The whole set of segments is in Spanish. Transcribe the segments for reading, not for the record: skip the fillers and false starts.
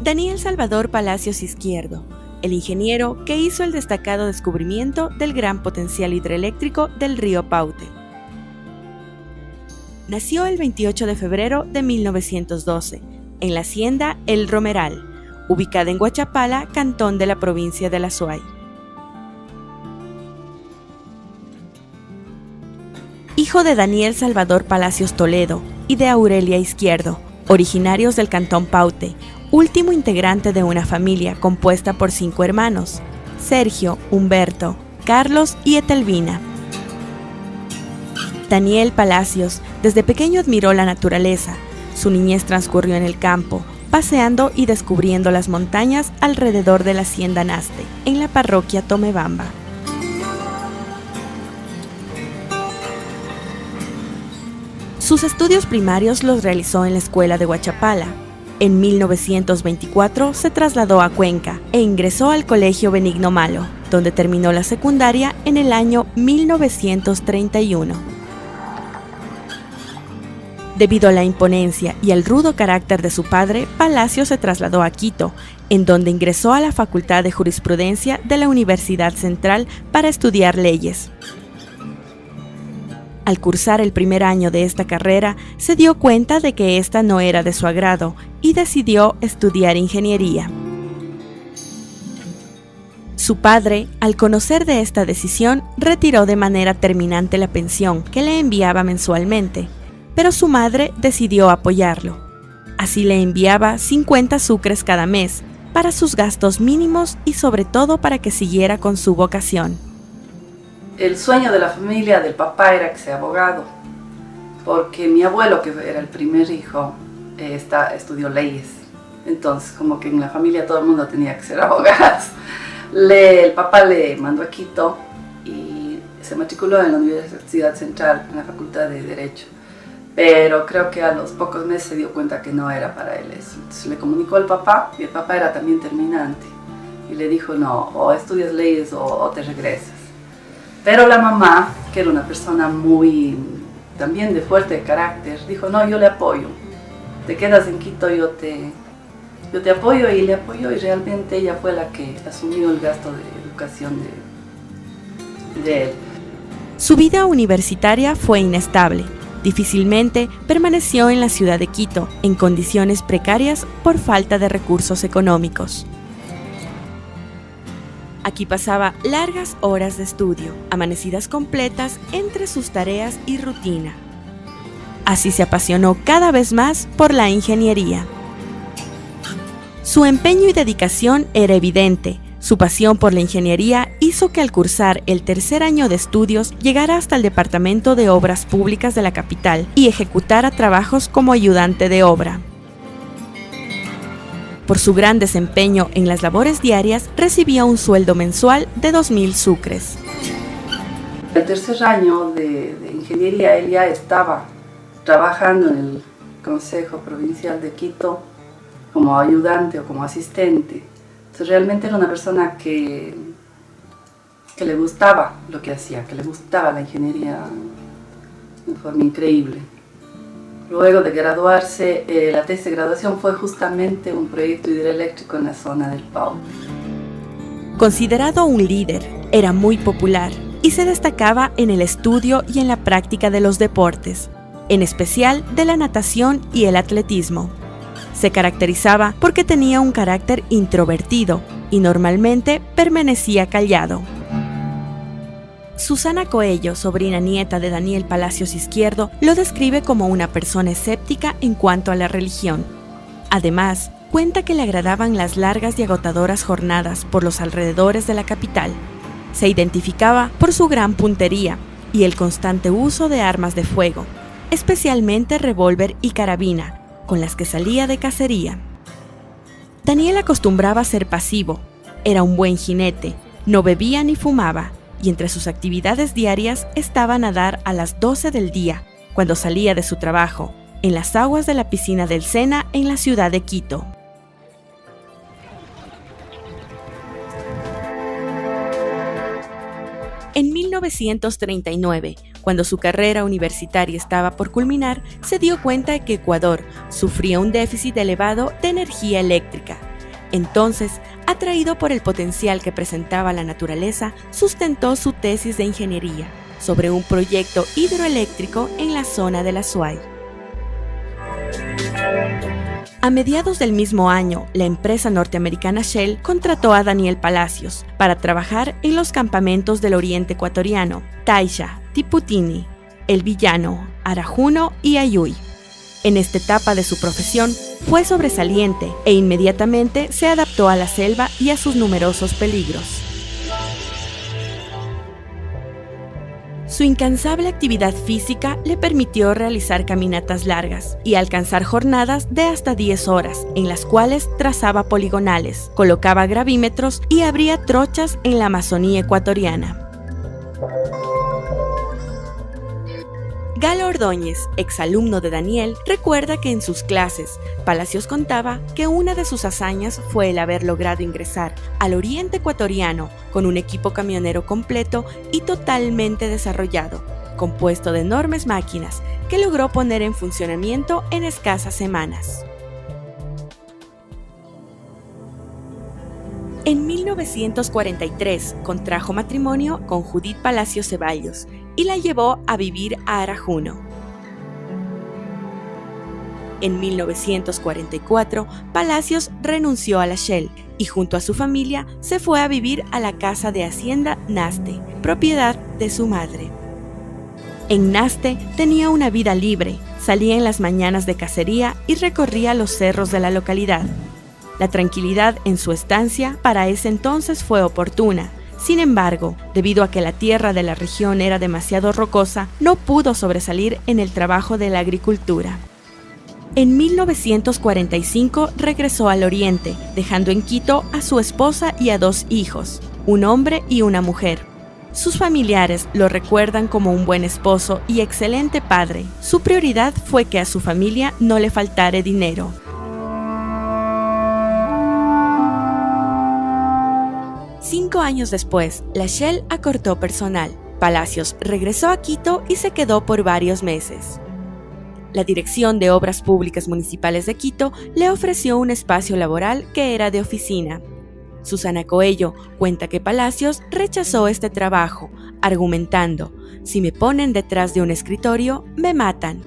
Daniel Salvador Palacios Izquierdo, el ingeniero que hizo el destacado descubrimiento del gran potencial hidroeléctrico del río Paute. Nació el 28 de febrero de 1912, en la hacienda El Romeral, ubicada en Huachapala, cantón de la provincia del Azuay. Hijo de Daniel Salvador Palacios Toledo y de Aurelia Izquierdo, originarios del cantón Paute, último integrante de una familia compuesta por 5 hermanos: Sergio, Humberto, Carlos y Etelvina. Daniel Palacios desde pequeño admiró la naturaleza. Su niñez transcurrió en el campo, paseando y descubriendo las montañas alrededor de la hacienda Naste, en la parroquia Tomebamba. Sus estudios primarios los realizó en la escuela de Huachapala. En 1924 se trasladó a Cuenca e ingresó al Colegio Benigno Malo, donde terminó la secundaria en el año 1931. Debido a la imponencia y al rudo carácter de su padre, Palacios se trasladó a Quito, en donde ingresó a la Facultad de Jurisprudencia de la Universidad Central para estudiar leyes. Al cursar el primer año de esta carrera, se dio cuenta de que esta no era de su agrado y decidió estudiar ingeniería. Su padre, al conocer de esta decisión, retiró de manera terminante la pensión que le enviaba mensualmente, pero su madre decidió apoyarlo. Así le enviaba 50 sucres cada mes para sus gastos mínimos y sobre todo para que siguiera con su vocación. El sueño de la familia del papá era que sea abogado, porque mi abuelo, que era el primer hijo, estudió leyes. Entonces, como que en la familia todo el mundo tenía que ser abogados. El papá le mandó a Quito y se matriculó en la Universidad Central, en la Facultad de Derecho. Pero creo que a los pocos meses se dio cuenta que no era para él eso. Entonces le comunicó al papá, y el papá era también terminante. Y le dijo, no, o estudias leyes o te regresas. Pero la mamá, que era una persona también de fuerte carácter, dijo, no, yo le apoyo. Te quedas en Quito, yo te apoyo, y le apoyó, y realmente ella fue la que asumió el gasto de educación de él. Su vida universitaria fue inestable. Difícilmente permaneció en la ciudad de Quito, en condiciones precarias por falta de recursos económicos. Aquí pasaba largas horas de estudio, amanecidas completas entre sus tareas y rutina. Así se apasionó cada vez más por la ingeniería. Su empeño y dedicación era evidente. Su pasión por la ingeniería hizo que al cursar el tercer año de estudios llegara hasta el Departamento de Obras Públicas de la capital y ejecutara trabajos como ayudante de obra. Por su gran desempeño en las labores diarias, recibía un sueldo mensual de 2.000 sucres. El tercer año de ingeniería, él ya estaba trabajando en el Consejo Provincial de Quito como ayudante o como asistente. Entonces realmente era una persona que le gustaba lo que hacía, que le gustaba la ingeniería de forma increíble. Luego de graduarse, la tesis de graduación fue justamente un proyecto hidroeléctrico en la zona del Paute. Considerado un líder, era muy popular y se destacaba en el estudio y en la práctica de los deportes, en especial de la natación y el atletismo. Se caracterizaba porque tenía un carácter introvertido y normalmente permanecía callado. Susana Coello, sobrina nieta de Daniel Palacios Izquierdo, lo describe como una persona escéptica en cuanto a la religión. Además, cuenta que le agradaban las largas y agotadoras jornadas por los alrededores de la capital. Se identificaba por su gran puntería y el constante uso de armas de fuego, especialmente revólver y carabina, con las que salía de cacería. Daniel acostumbraba a ser pasivo, era un buen jinete, no bebía ni fumaba, y entre sus actividades diarias estaba nadar a las 12 del día, cuando salía de su trabajo, en las aguas de la piscina del Sena en la ciudad de Quito. En 1939, cuando su carrera universitaria estaba por culminar, se dio cuenta de que Ecuador sufría un déficit elevado de energía eléctrica Entonces, atraído por el potencial que presentaba la naturaleza, sustentó su tesis de ingeniería sobre un proyecto hidroeléctrico en la zona del Azuay. A mediados del mismo año, la empresa norteamericana Shell contrató a Daniel Palacios para trabajar en los campamentos del oriente ecuatoriano, Taisha, Tiputini, El Villano, Arajuno y Ayuy. En esta etapa de su profesión fue sobresaliente e inmediatamente se adaptó a la selva y a sus numerosos peligros. Su incansable actividad física le permitió realizar caminatas largas y alcanzar jornadas de hasta 10 horas, en las cuales trazaba poligonales, colocaba gravímetros y abría trochas en la Amazonía ecuatoriana. Galo Ordóñez, exalumno de Daniel, recuerda que en sus clases, Palacios contaba que una de sus hazañas fue el haber logrado ingresar al oriente ecuatoriano con un equipo camionero completo y totalmente desarrollado, compuesto de enormes máquinas que logró poner en funcionamiento en escasas semanas. En 1943 contrajo matrimonio con Judith Palacios Ceballos y la llevó a vivir a Arajuno. En 1944, Palacios renunció a la Shell y junto a su familia se fue a vivir a la casa de hacienda Naste, propiedad de su madre. En Naste tenía una vida libre, salía en las mañanas de cacería y recorría los cerros de la localidad. La tranquilidad en su estancia para ese entonces fue oportuna. Sin embargo, debido a que la tierra de la región era demasiado rocosa, no pudo sobresalir en el trabajo de la agricultura. En 1945 regresó al oriente, dejando en Quito a su esposa y a 2 hijos, un hombre y una mujer. Sus familiares lo recuerdan como un buen esposo y excelente padre. Su prioridad fue que a su familia no le faltara dinero. Cinco años después, la Shell acortó personal. Palacios regresó a Quito y se quedó por varios meses. La Dirección de Obras Públicas Municipales de Quito le ofreció un espacio laboral que era de oficina. Susana Coello cuenta que Palacios rechazó este trabajo, argumentando: si me ponen detrás de un escritorio, me matan.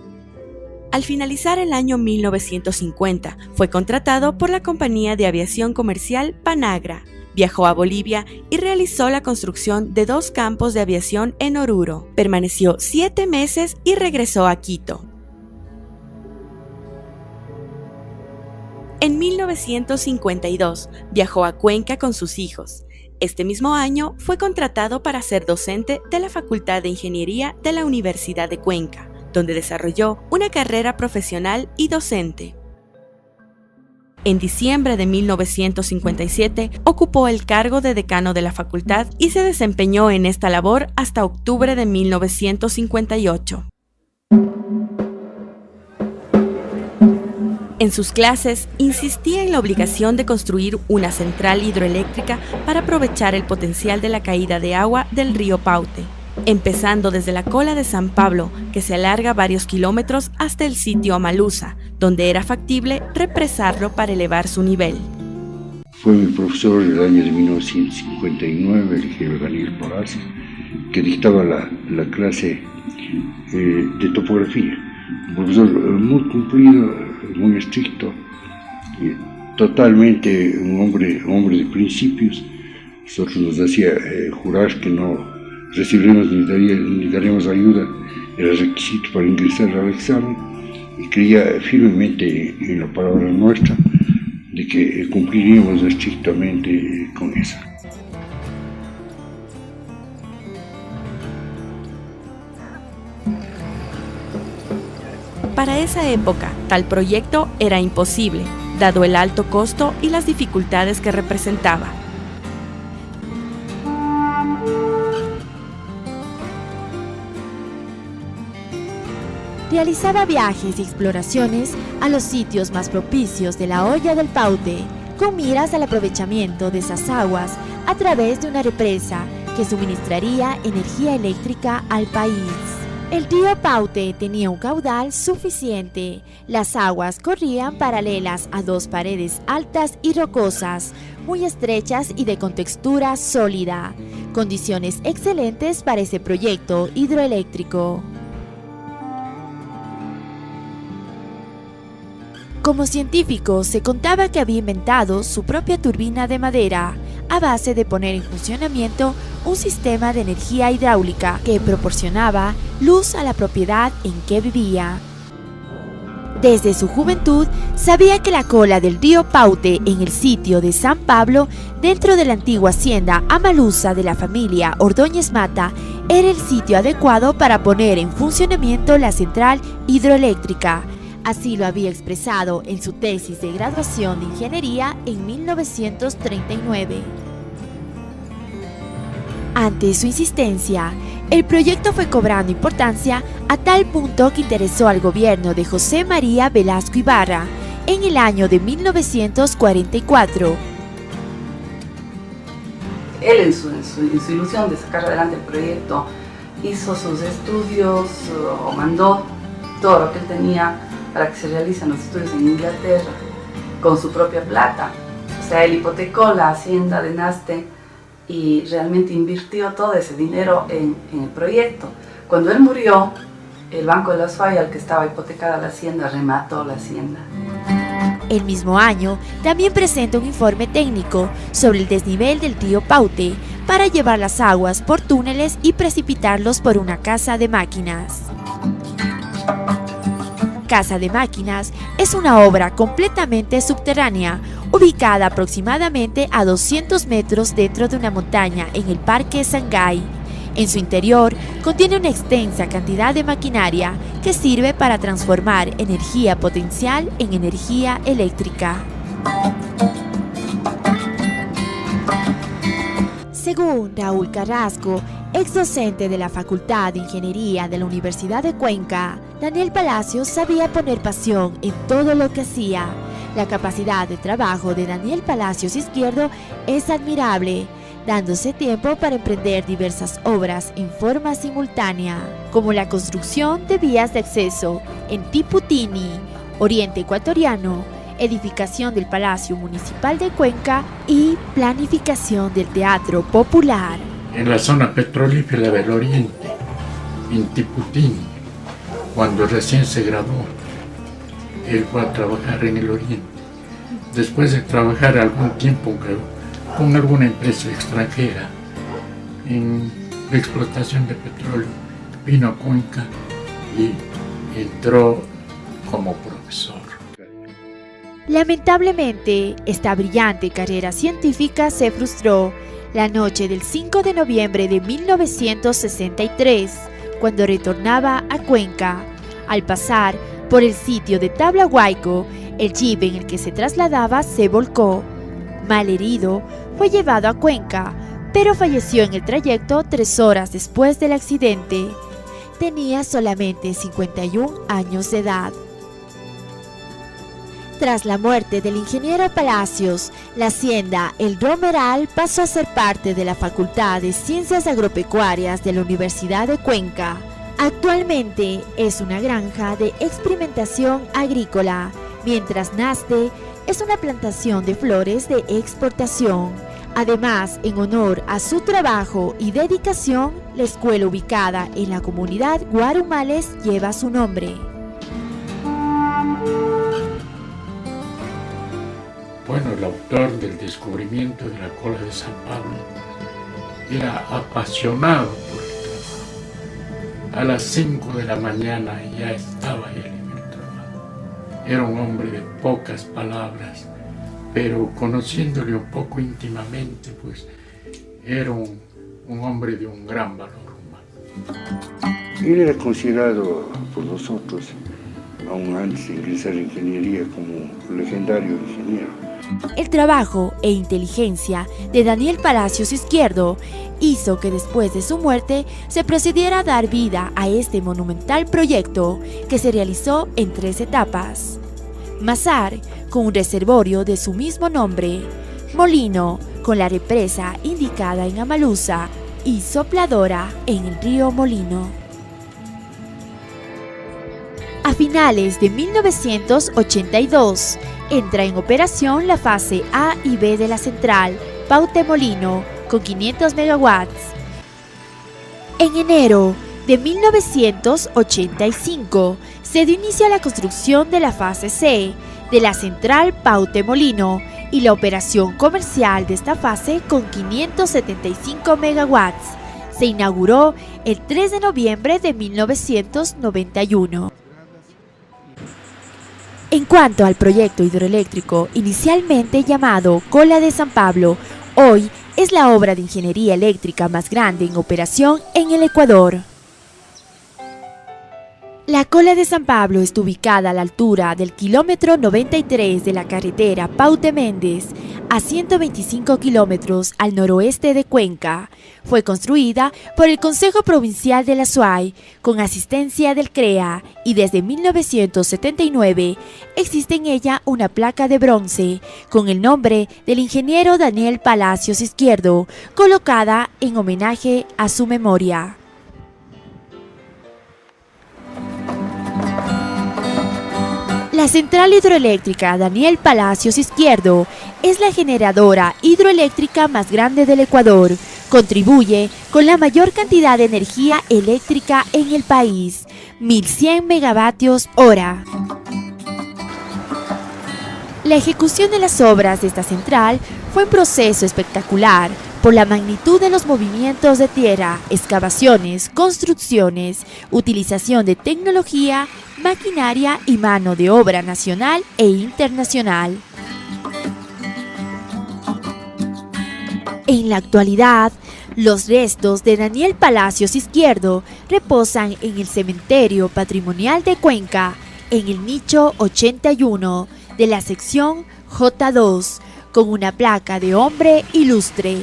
Al finalizar el año 1950, fue contratado por la compañía de aviación comercial Panagra. Viajó a Bolivia y realizó la construcción de 2 campos de aviación en Oruro. Permaneció 7 meses y regresó a Quito. En 1952 viajó a Cuenca con sus hijos. Este mismo año fue contratado para ser docente de la Facultad de Ingeniería de la Universidad de Cuenca, donde desarrolló una carrera profesional y docente. En diciembre de 1957 ocupó el cargo de decano de la facultad y se desempeñó en esta labor hasta octubre de 1958. En sus clases, insistía en la obligación de construir una central hidroeléctrica para aprovechar el potencial de la caída de agua del río Paute, empezando desde la cola de San Pablo, que se alarga varios kilómetros hasta el sitio Amaluza, donde era factible represarlo para elevar su nivel. Fue mi profesor en el año de 1959, el ingeniero Daniel Palacios, que dictaba la clase de topografía. Un profesor muy cumplido, muy estricto, totalmente un hombre de principios. Nosotros nos hacía jurar que no recibiremos ni daremos ayuda, era requisito para ingresar al examen, y creía firmemente en la palabra nuestra de que cumpliríamos estrictamente con esa. Para esa época, tal proyecto era imposible, dado el alto costo y las dificultades que representaba. Realizaba viajes y exploraciones a los sitios más propicios de la Hoya del Paute, con miras al aprovechamiento de esas aguas a través de una represa que suministraría energía eléctrica al país. El río Paute tenía un caudal suficiente. Las aguas corrían paralelas a dos paredes altas y rocosas, muy estrechas y de contextura sólida. Condiciones excelentes para ese proyecto hidroeléctrico. Como científico, se contaba que había inventado su propia turbina de madera, a base de poner en funcionamiento un sistema de energía hidráulica que proporcionaba luz a la propiedad en que vivía. Desde su juventud, sabía que la cola del río Paute en el sitio de San Pablo, dentro de la antigua hacienda Amaluza de la familia Ordóñez Mata, era el sitio adecuado para poner en funcionamiento la central hidroeléctrica. Así lo había expresado en su tesis de graduación de ingeniería en 1939. Ante su insistencia, el proyecto fue cobrando importancia a tal punto que interesó al gobierno de José María Velasco Ibarra en el año de 1944. Él en su ilusión de sacar adelante el proyecto hizo sus estudios o mandó todo lo que él tenía para que se realicen los estudios en Inglaterra con su propia plata. O sea, él hipotecó la hacienda de Naste y realmente invirtió todo ese dinero en el proyecto. Cuando él murió, el Banco de la Suaya, al que estaba hipotecada la hacienda, remató la hacienda. El mismo año, también presenta un informe técnico sobre el desnivel del río Paute para llevar las aguas por túneles y precipitarlos por una casa de máquinas. Casa de Máquinas es una obra completamente subterránea, ubicada aproximadamente a 200 metros dentro de una montaña en el Parque Sangay. En su interior contiene una extensa cantidad de maquinaria que sirve para transformar energía potencial en energía eléctrica. Según Raúl Carrasco, ex docente de la Facultad de Ingeniería de la Universidad de Cuenca, Daniel Palacios sabía poner pasión en todo lo que hacía. La capacidad de trabajo de Daniel Palacios Izquierdo es admirable, dándose tiempo para emprender diversas obras en forma simultánea, como la construcción de vías de acceso en Tiputini, Oriente Ecuatoriano, edificación del Palacio Municipal de Cuenca y planificación del Teatro Popular. En la zona petrolífera del Oriente, en Tiputini, cuando recién se graduó, él fue a trabajar en el Oriente. Después de trabajar algún tiempo con alguna empresa extranjera en la explotación de petróleo, vino a Cuenca y entró como profesor. Lamentablemente, esta brillante carrera científica se frustró la noche del 5 de noviembre de 1963, cuando retornaba a Cuenca. Al pasar por el sitio de Tablahuayco, el jeep en el que se trasladaba se volcó. Malherido, fue llevado a Cuenca, pero falleció en el trayecto 3 horas después del accidente. Tenía solamente 51 años de edad. Tras la muerte del ingeniero Palacios, la hacienda El Romeral pasó a ser parte de la Facultad de Ciencias Agropecuarias de la Universidad de Cuenca. Actualmente es una granja de experimentación agrícola, mientras Naste es una plantación de flores de exportación. Además, en honor a su trabajo y dedicación, la escuela ubicada en la comunidad Guarumales lleva su nombre. Bueno, el autor del descubrimiento de la cola de San Pablo era apasionado por el trabajo. A las 5 de la mañana ya estaba él en el trabajo. Era un hombre de pocas palabras, pero conociéndole un poco íntimamente, pues era un hombre de un gran valor humano. Él era considerado por nosotros, aún antes de ingresar en ingeniería, como legendario ingeniero. El trabajo e inteligencia de Daniel Palacios Izquierdo hizo que después de su muerte se procediera a dar vida a este monumental proyecto, que se realizó en 3 etapas. Mazar, con un reservorio de su mismo nombre; molino, con la represa indicada en Amaluza; y sopladora en el río Molino. finales de 1982, entra en operación la fase A y B de la central Pautemolino con 500 megawatts. En enero de 1985 se dio inicio a la construcción de la fase C de la central Pautemolino y la operación comercial de esta fase con 575 megawatts. Se inauguró el 3 de noviembre de 1991. En cuanto al proyecto hidroeléctrico inicialmente llamado Cola de San Pablo, hoy es la obra de ingeniería eléctrica más grande en operación en el Ecuador. La Cola de San Pablo está ubicada a la altura del kilómetro 93 de la carretera Paute-Méndez, a 125 kilómetros al noroeste de Cuenca. Fue construida por el Consejo Provincial de la SUAY con asistencia del CREA y desde 1979 existe en ella una placa de bronce con el nombre del ingeniero Daniel Palacios Izquierdo, colocada en homenaje a su memoria. La central hidroeléctrica Daniel Palacios Izquierdo es la generadora hidroeléctrica más grande del Ecuador. Contribuye con la mayor cantidad de energía eléctrica en el país, 1100 megavatios hora. La ejecución de las obras de esta central fue un proceso espectacular por la magnitud de los movimientos de tierra, excavaciones, construcciones, utilización de tecnología, maquinaria y mano de obra nacional e internacional. En la actualidad, los restos de Daniel Palacios Izquierdo reposan en el Cementerio Patrimonial de Cuenca, en el nicho 81 de la sección J2, con una placa de hombre ilustre.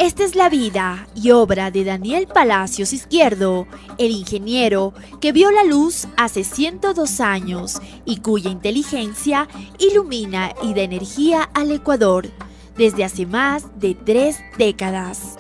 Esta es la vida y obra de Daniel Palacios Izquierdo, el ingeniero que vio la luz hace 102 años y cuya inteligencia ilumina y da energía al Ecuador desde hace más de 3 décadas.